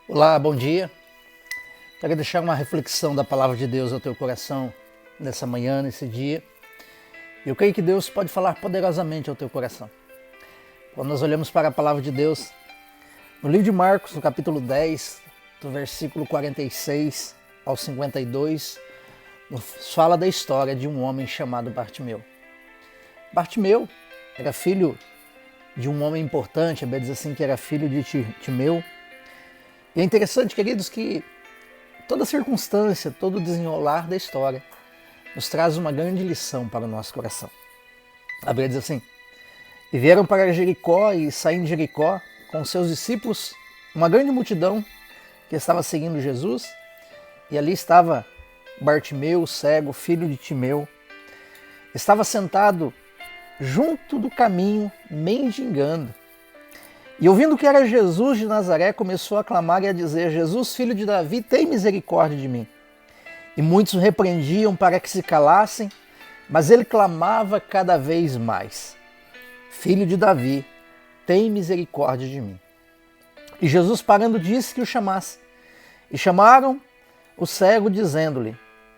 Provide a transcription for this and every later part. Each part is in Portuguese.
Olá, bom dia. Quero deixar uma reflexão da palavra de Deus ao teu coração nessa manhã, nesse dia. Eu creio que Deus pode falar poderosamente ao teu coração. Quando nós olhamos para a palavra de Deus, no livro de Marcos, no capítulo 10, do versículo 46 ao 52, nos fala da história de um homem chamado Bartimeu. Bartimeu era filho de um homem importante, a Bíblia diz assim que era filho de Timeu. E é interessante, queridos, que toda circunstância, todo o desenrolar da história nos traz uma grande lição para o nosso coração. A Bíblia diz assim: e vieram para Jericó, e saindo de Jericó, com seus discípulos, uma grande multidão que estava seguindo Jesus, e ali estava Bartimeu, cego, filho de Timeu, estava sentado junto do caminho, mendigando. E ouvindo que era Jesus de Nazaré, começou a clamar e a dizer: Jesus, filho de Davi, tem misericórdia de mim. E muitos o repreendiam para que se calassem, mas ele clamava cada vez mais: Filho de Davi, tem misericórdia de mim. E Jesus, parando, disse que o chamasse. E chamaram o cego, dizendo-lhe: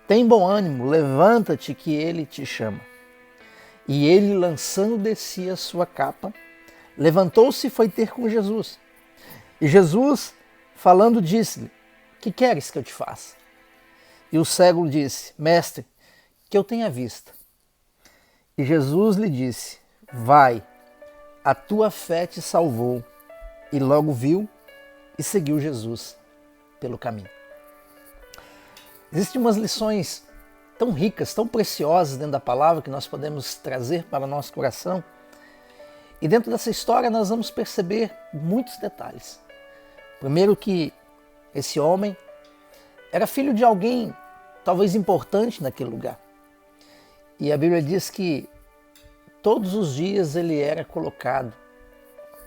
tem bom ânimo, levanta-te, que ele te chama. E ele, lançando de si a sua capa, levantou-se e foi ter com Jesus. E Jesus, falando, disse-lhe: que queres que eu te faça? E o cego disse: Mestre, que eu tenha vista. E Jesus lhe disse: vai, a tua fé te salvou. E logo viu e seguiu Jesus pelo caminho. Existem umas lições tão ricas, tão preciosas dentro da palavra que nós podemos trazer para o nosso coração. E dentro dessa história nós vamos perceber muitos detalhes. Primeiro, que esse homem era filho de alguém talvez importante naquele lugar. E a Bíblia diz que todos os dias ele era colocado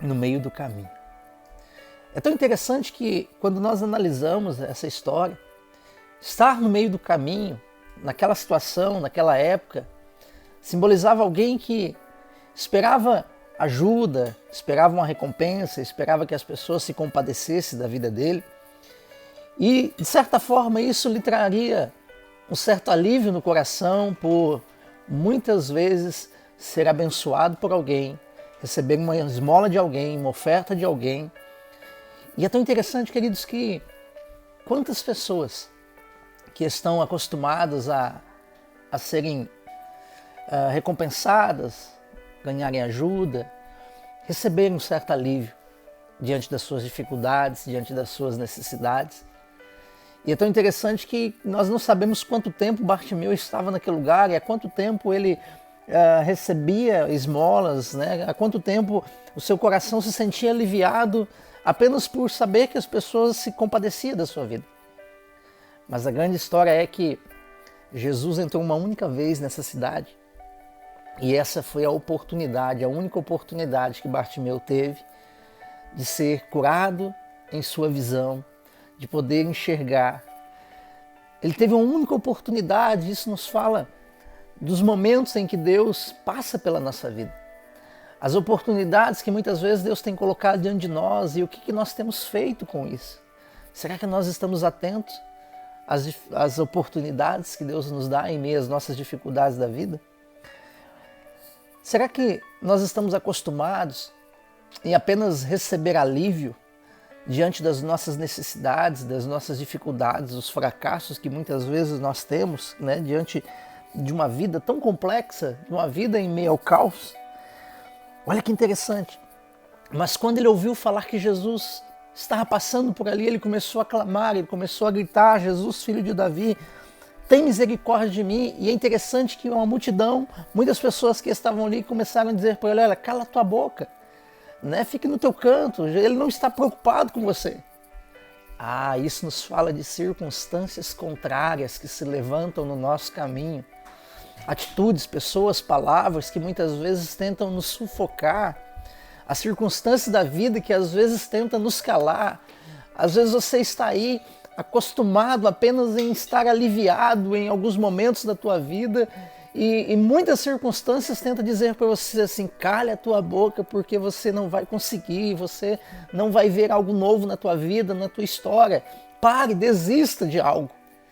no meio do caminho. É tão interessante que quando nós analisamos essa história, estar no meio do caminho, naquela situação, naquela época, simbolizava alguém que esperava ajuda, esperava uma recompensa, esperava que as pessoas se compadecessem da vida dele. E, de certa forma, isso lhe traria um certo alívio no coração por muitas vezes ser abençoado por alguém, receber uma esmola de alguém, uma oferta de alguém. E é tão interessante, queridos, que quantas pessoas que estão acostumadas a serem recompensadas, ganharem ajuda, receberem um certo alívio diante das suas dificuldades, diante das suas necessidades. E é tão interessante que nós não sabemos quanto tempo Bartimeu estava naquele lugar e há quanto tempo ele recebia esmolas, né? Há quanto tempo o seu coração se sentia aliviado apenas por saber que as pessoas se compadeciam da sua vida. Mas a grande história é que Jesus entrou uma única vez nessa cidade. E essa foi a oportunidade, a única oportunidade que Bartimeu teve de ser curado em sua visão, de poder enxergar. Ele teve uma única oportunidade, isso nos fala dos momentos em que Deus passa pela nossa vida. As oportunidades que muitas vezes Deus tem colocado diante de nós e o que nós temos feito com isso. Será que nós estamos atentos às oportunidades que Deus nos dá em meio às nossas dificuldades da vida? Será que nós estamos acostumados em apenas receber alívio diante das nossas necessidades, das nossas dificuldades, dos fracassos que muitas vezes nós temos, né, diante de uma vida tão complexa, de uma vida em meio ao caos? Olha que interessante. Mas quando ele ouviu falar que Jesus estava passando por ali, ele começou a clamar, ele começou a gritar: Jesus, filho de Davi, tem misericórdia de mim. E é interessante que uma multidão, muitas pessoas que estavam ali começaram a dizer para ele: olha, cala tua boca, né? Fique no teu canto, ele não está preocupado com você. Isso nos fala de circunstâncias contrárias que se levantam no nosso caminho. Atitudes, pessoas, palavras que muitas vezes tentam nos sufocar. As circunstâncias da vida que às vezes tentam nos calar. Às vezes você está aí acostumado apenas em estar aliviado em alguns momentos da tua vida e muitas circunstâncias tentam dizer para você assim, cale a tua boca porque você não vai conseguir, você não vai ver algo novo na tua vida, na tua história. Pare, desista de algo.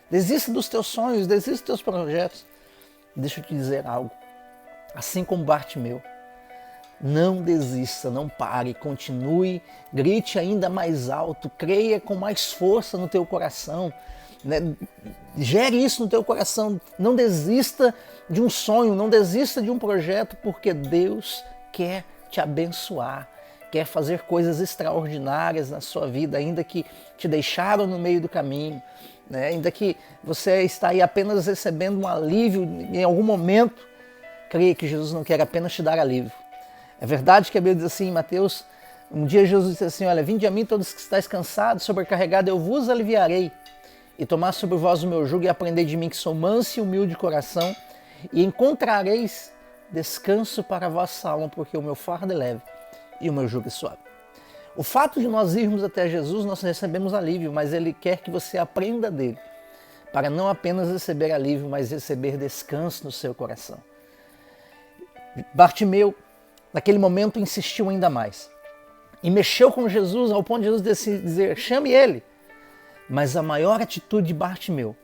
Desista dos teus sonhos, desista dos teus projetos. Deixa eu te dizer algo. Assim como Bartimeu, não desista, não pare, continue, grite ainda mais alto, creia com mais força no teu coração, né? Gere isso no teu coração, não desista de um sonho, não desista de um projeto, porque Deus quer te abençoar, quer fazer coisas extraordinárias na sua vida, ainda que te deixaram no meio do caminho, né? Ainda que você está aí apenas recebendo um alívio em algum momento, creia que Jesus não quer apenas te dar alívio. É verdade que a Bíblia diz assim em Mateus, um dia Jesus disse assim, olha, vinde a mim todos que estáis cansados, sobrecarregados, eu vos aliviarei. E tomar sobre vós o meu jugo e aprendei de mim que sou manso e humilde de coração, e encontrareis descanso para a vossa alma, porque o meu fardo é leve e o meu jugo é suave. O fato de nós irmos até Jesus, nós recebemos alívio, mas Ele quer que você aprenda dele, para não apenas receber alívio, mas receber descanso no seu coração. Bartimeu, naquele momento, insistiu ainda mais. E mexeu com Jesus ao ponto de Jesus dizer, chame ele. Mas a maior atitude de Bartimeu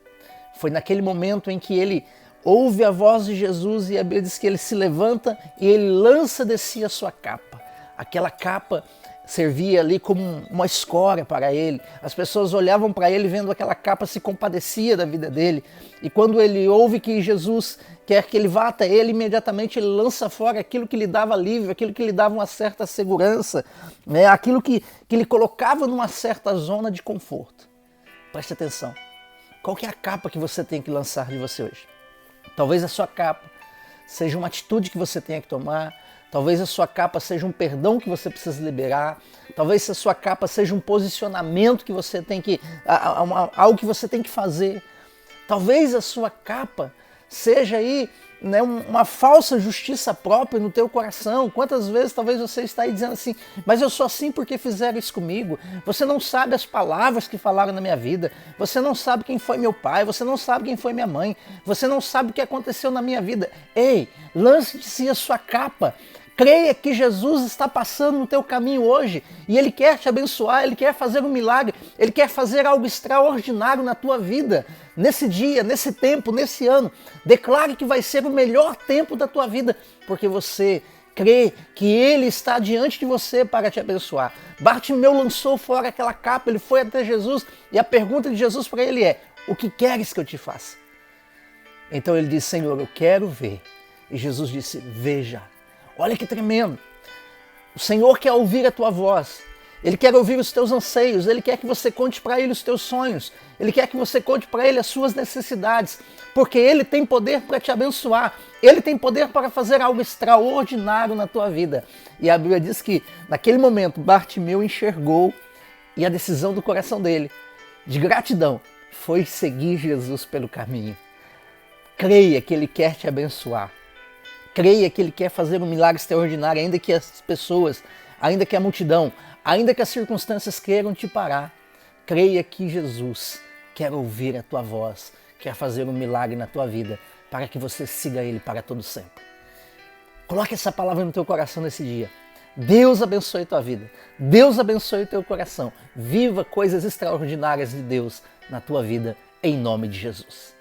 foi naquele momento em que ele ouve a voz de Jesus e a Bíblia diz que ele se levanta e ele lança de si a sua capa. Aquela capa servia ali como uma escória para ele. As pessoas olhavam para ele vendo aquela capa, se compadecia da vida dele. E quando ele ouve que Jesus quer que ele vá até ele, imediatamente ele lança fora aquilo que lhe dava alívio, aquilo que lhe dava uma certa segurança, né? Aquilo que lhe colocava numa certa zona de conforto. Preste atenção. Qual que é a capa que você tem que lançar de você hoje? Talvez a sua capa seja uma atitude que você tenha que tomar. Talvez a sua capa seja um perdão que você precisa liberar. Talvez a sua capa seja um posicionamento que você tem que... algo que você tem que fazer. Talvez a sua capa seja aí, né, uma falsa justiça própria no teu coração. Quantas vezes talvez você está aí dizendo assim, mas eu sou assim porque fizeram isso comigo. Você não sabe as palavras que falaram na minha vida. Você não sabe quem foi meu pai. Você não sabe quem foi minha mãe. Você não sabe o que aconteceu na minha vida. Ei, lance de si a sua capa. Creia que Jesus está passando no teu caminho hoje e Ele quer te abençoar, Ele quer fazer um milagre, Ele quer fazer algo extraordinário na tua vida, nesse dia, nesse tempo, nesse ano. Declare que vai ser o melhor tempo da tua vida, porque você crê que Ele está diante de você para te abençoar. Bartimeu lançou fora aquela capa, ele foi até Jesus e a pergunta de Jesus para ele é, o que queres que eu te faça? Então ele disse, Senhor, eu quero ver. E Jesus disse, veja. Olha que tremendo. O Senhor quer ouvir a tua voz. Ele quer ouvir os teus anseios. Ele quer que você conte para Ele os teus sonhos. Ele quer que você conte para Ele as suas necessidades. Porque Ele tem poder para te abençoar. Ele tem poder para fazer algo extraordinário na tua vida. E a Bíblia diz que naquele momento Bartimeu enxergou e a decisão do coração dele, de gratidão, foi seguir Jesus pelo caminho. Creia que Ele quer te abençoar. Creia que Ele quer fazer um milagre extraordinário, ainda que as pessoas, ainda que a multidão, ainda que as circunstâncias queiram te parar. Creia que Jesus quer ouvir a tua voz, quer fazer um milagre na tua vida, para que você siga Ele para todo sempre. Coloque essa palavra no teu coração nesse dia. Deus abençoe a tua vida. Deus abençoe o teu coração. Viva coisas extraordinárias de Deus na tua vida, em nome de Jesus.